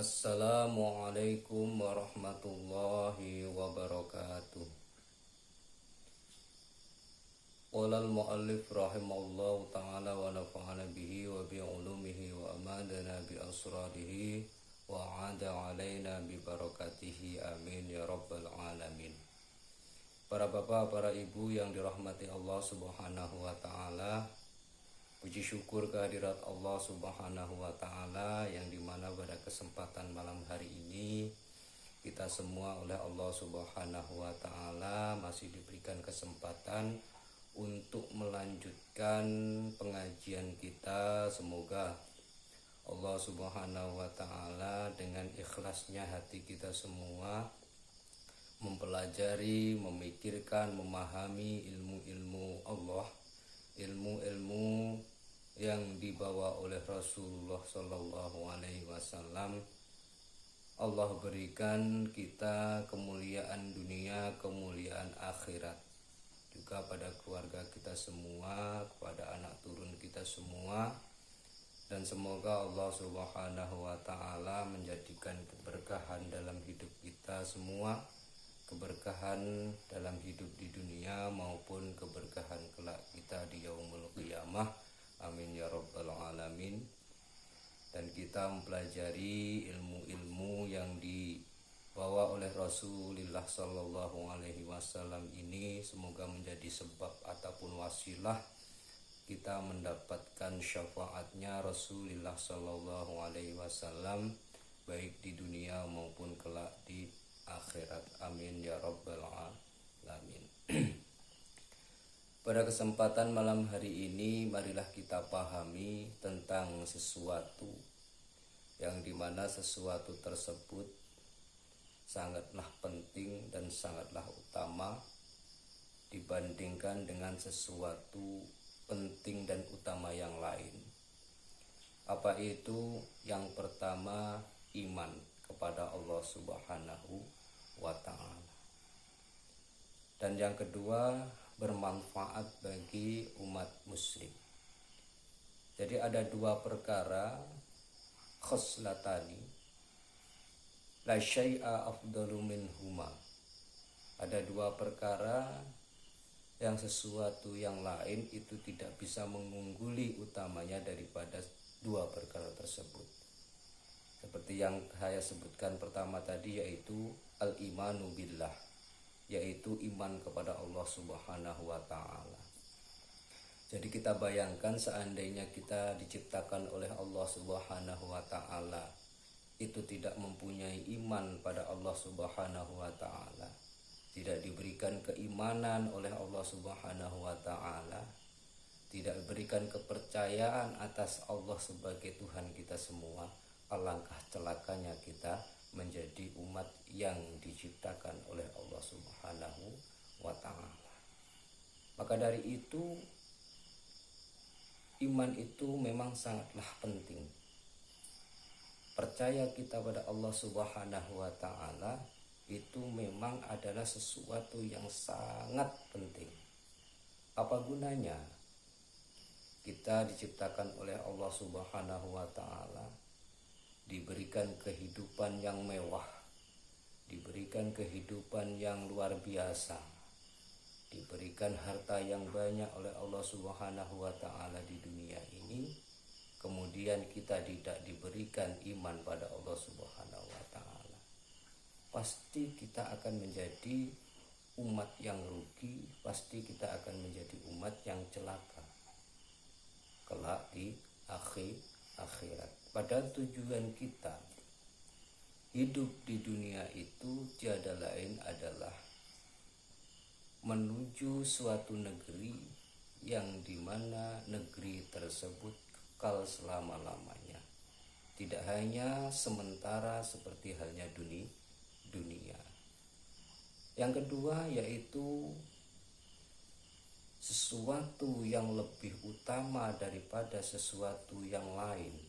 Assalamualaikum warahmatullahi wabarakatuh. Qala al-muallif rahimahullahu ta'ala wa nafa'ana bihi wa bi ulumihi wa amadana bi asrarihi wa 'ada 'alaina bi barakatihi amin ya rabbal alamin. Para bapak, para ibu yang dirahmati Allah Subhanahu wa taala, puji syukur kehadirat Allah Subhanahu wa taala yang dimana pada kesempatan malam hari ini kita semua oleh Allah Subhanahu wa taala masih diberikan kesempatan untuk melanjutkan pengajian kita. Semoga Allah Subhanahu wa taala dengan ikhlasnya hati kita semua mempelajari, memikirkan, memahami ilmu-ilmu Allah, ilmu-ilmu yang dibawa oleh Rasulullah Shallallahu Alaihi Wasallam. Allah berikan kita kemuliaan dunia, kemuliaan akhirat, juga pada keluarga kita semua, kepada anak turun kita semua, dan semoga Allah Subhanahu wa taala menjadikan keberkahan dalam hidup kita semua, keberkahan dalam hidup di dunia maupun keberkahan kelak kita di yaumul qiyamah, amin ya rabbal alamin. Dan kita mempelajari ilmu-ilmu yang dibawa oleh Rasulullah Sallallahu Alaihi Wasallam ini, semoga menjadi sebab ataupun wasilah kita mendapatkan syafaatnya Rasulullah Sallallahu Alaihi Wasallam, baik di dunia maupun kelak di akhirat, amin ya rabbal alamin. Pada kesempatan malam hari ini, marilah kita pahami tentang sesuatu yang dimana sesuatu tersebut sangatlah penting dan sangatlah utama dibandingkan dengan sesuatu penting dan utama yang lain. Apa itu? Yang pertama, iman kepada Allah Subhanahu wa ta'ala. Dan yang kedua, bermanfaat bagi umat muslim. Jadi ada dua perkara, khoslatani la syai'a afdalu minhuma. Ada dua perkara yang sesuatu yang lain itu tidak bisa mengungguli utamanya daripada dua perkara tersebut. Seperti yang saya sebutkan pertama tadi, yaitu al-imanu billah, yaitu iman kepada Allah Subhanahu wa ta'ala. Jadi kita bayangkan seandainya kita diciptakan oleh Allah Subhanahu wa ta'ala itu tidak mempunyai iman pada Allah Subhanahu wa ta'ala, tidak diberikan keimanan oleh Allah Subhanahu wa ta'ala, tidak diberikan kepercayaan atas Allah sebagai Tuhan kita semua, alangkah celakanya kita menjadi umat yang diciptakan oleh Allah Subhanahu wa ta'ala. Maka dari itu, iman itu memang sangatlah penting. Percaya kita pada Allah Subhanahu wa ta'ala itu memang adalah sesuatu yang sangat penting. Apa gunanya kita diciptakan oleh Allah Subhanahu wa ta'ala, diberikan kehidupan yang mewah, diberikan kehidupan yang luar biasa, diberikan harta yang banyak oleh Allah Subhanahu wa ta'ala di dunia ini, kemudian kita tidak diberikan iman pada Allah Subhanahu wa ta'ala, pasti kita akan menjadi umat yang rugi, pasti kita akan menjadi umat yang celaka kelak di akhirat. Padahal tujuan kita hidup di dunia itu tiada lain adalah menuju suatu negeri yang dimana negeri tersebut kekal selama-lamanya, tidak hanya sementara seperti halnya dunia. Yang kedua yaitu sesuatu yang lebih utama daripada sesuatu yang lain,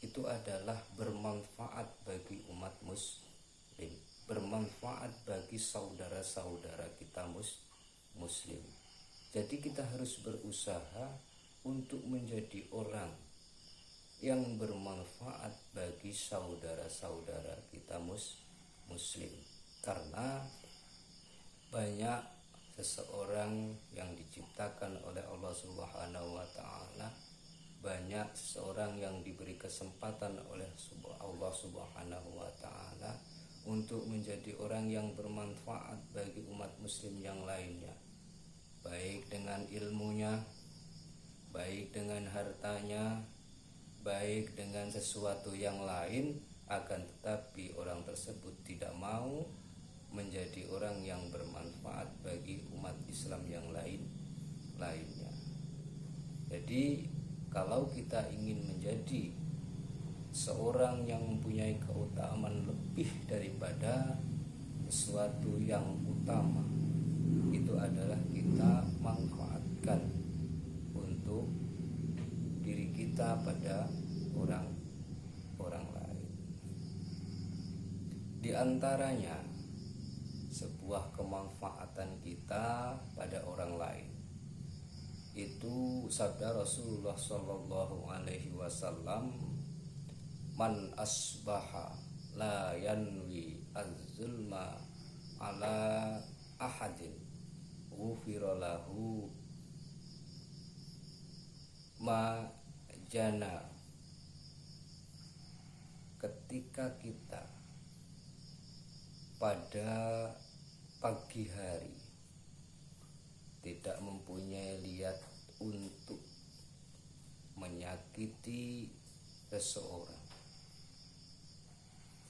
itu adalah bermanfaat bagi umat muslim, bermanfaat bagi saudara-saudara kita muslim. Jadi kita harus berusaha untuk menjadi orang yang bermanfaat bagi saudara-saudara kita muslim. Karena banyak seseorang yang diciptakan oleh Allah Subhanahu wa taala, banyak seseorang yang diberi kesempatan oleh Allah Subhanahu wa taala untuk menjadi orang yang bermanfaat bagi umat muslim yang lainnya, baik dengan ilmunya, baik dengan hartanya, baik dengan sesuatu yang lain. Akan tetapi orang tersebut tidak mau menjadi orang yang bermanfaat bagi umat Islam yang lainnya. Jadi kalau kita ingin menjadi seorang yang mempunyai keutamaan lebih daripada sesuatu yang utama, itu adalah kita manfaatkan untuk diri kita pada orang lain. Di antaranya sebuah kemanfaatan kita pada orang lain itu sabda Rasulullah Shallallahu Alaihi Wasallam, man asbaha la yanwi az-zulma ala ahadin ghufira lahu ma jana. Ketika kita pada pagi hari tidak mempunyai niat untuk menyakiti seseorang,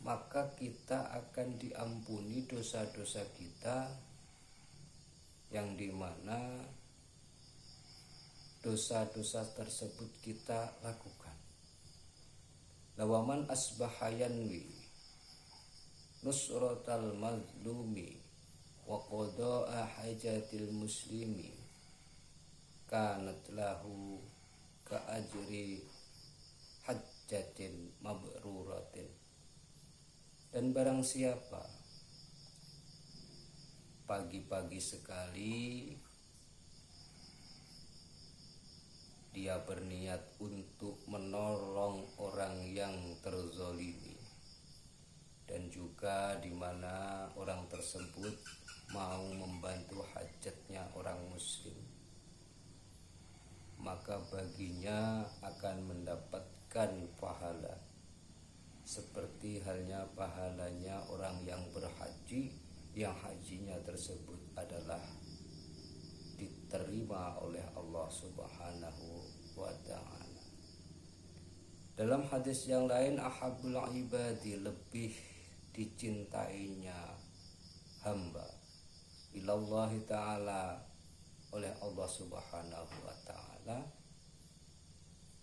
maka kita akan diampuni dosa-dosa kita, yang dimana dosa-dosa tersebut kita lakukan. Lawaman asbahayanwi nusratal mazlumi wa qada'a hajatil muslimi kanat lahu ka ajri hajjatin mabruratin. Dan barang siapa pagi-pagi sekali dia berniat untuk menolong orang yang terzolimi, dan juga di mana orang tersebut mau membantu hajatnya orang muslim, maka baginya akan mendapatkan pahala seperti halnya pahalanya orang yang berhaji, yang hajinya tersebut adalah diterima oleh Allah Subhanahu wa ta'ala. Dalam hadis yang lain, ahabul ibadi, lebih dicintainya hamba ilallahi ta'ala oleh Allah Subhanahu wa ta'ala,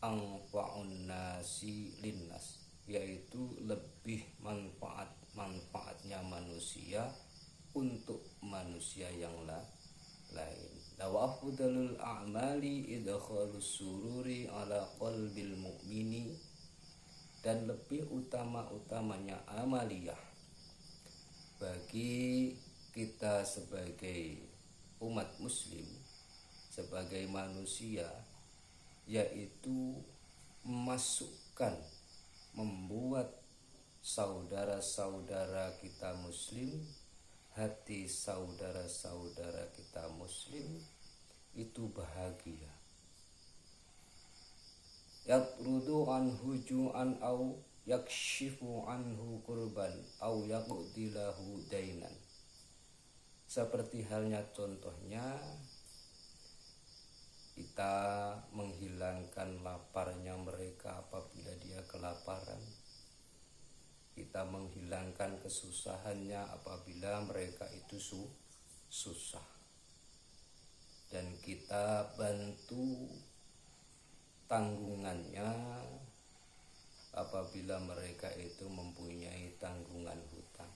anfa'un nasi linnas, yaitu lebih manfaatnya manusia untuk manusia yang lain. Wa afdalul a'mali idkhalus sururi ala qalbil mu'mini, dan lebih utamanya amaliyah bagi kita sebagai umat muslim, sebagai manusia, yaitu memasukkan, membuat saudara-saudara kita muslim, hati saudara-saudara kita muslim itu bahagia. Yatrudu anhu ju'an au yakshifu anhu kurban au yaqdilahu dainan. Seperti halnya contohnya kita menghilangkan laparnya mereka apabila dia kelaparan, kita menghilangkan kesusahannya apabila mereka itu susah, dan kita bantu tanggungannya apabila mereka itu mempunyai tanggungan hutang.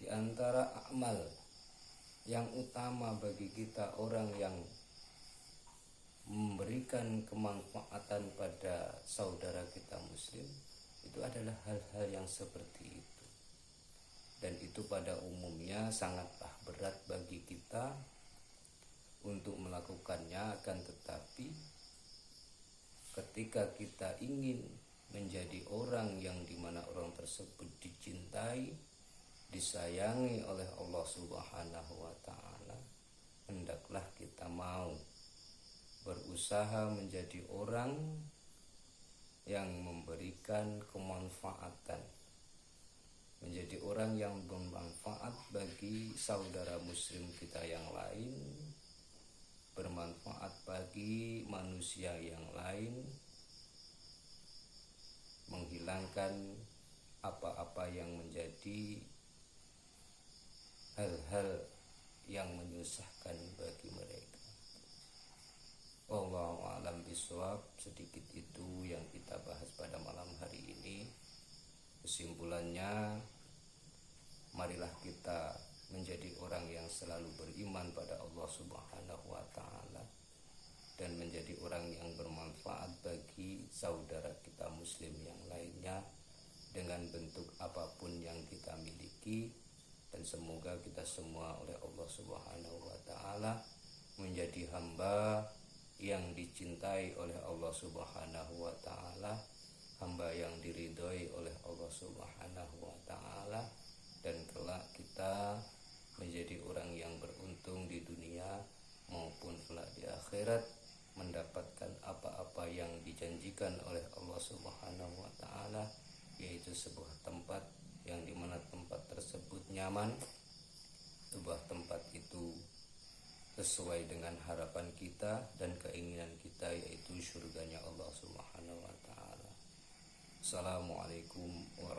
Di antara amal yang utama bagi kita, orang yang memberikan kemanfaatan pada saudara kita muslim, itu adalah hal-hal yang seperti itu. Dan itu pada umumnya sangatlah berat bagi kita untuk melakukannya, akan tetapi ketika kita ingin menjadi orang yang dimana orang tersebut dicintai, disayangi oleh Allah Subhanahu wa Ta'ala, hendaklah kita mau berusaha menjadi orang yang memberikan kemanfaatan, menjadi orang yang bermanfaat bagi saudara muslim kita yang lain, bermanfaat bagi manusia yang lain, menghilangkan apa-apa yang menjadi hal-hal yang menyusahkan bagi mereka. Wallahu a'lam bishawab. Sedikit itu yang kita bahas pada malam hari ini. Kesimpulannya, marilah kita menjadi orang yang selalu beriman pada Allah Subhanahu wa Ta'ala dan menjadi orang yang bermanfaat bagi saudara kita muslim yang lainnya dengan bentuk apapun yang kita miliki. Dan semoga kita semua oleh Allah Subhanahu wa Ta'ala menjadi hamba yang dicintai oleh Allah Subhanahu wa Ta'ala, hamba yang diridhoi oleh Allah Subhanahu wa Ta'ala, dan kelak kita menjadi orang yang beruntung di dunia maupun kelak di akhirat, mendapatkan apa-apa yang dijanjikan oleh Allah Subhanahu wa Ta'ala, yaitu sebuah tempat yang dimana tempat tersebut nyaman, sebuah tempat itu sesuai dengan harapan kita dan keinginan kita, yaitu surganya Allah Subhanahu wa Ta'ala. Assalamualaikum warahmatullahi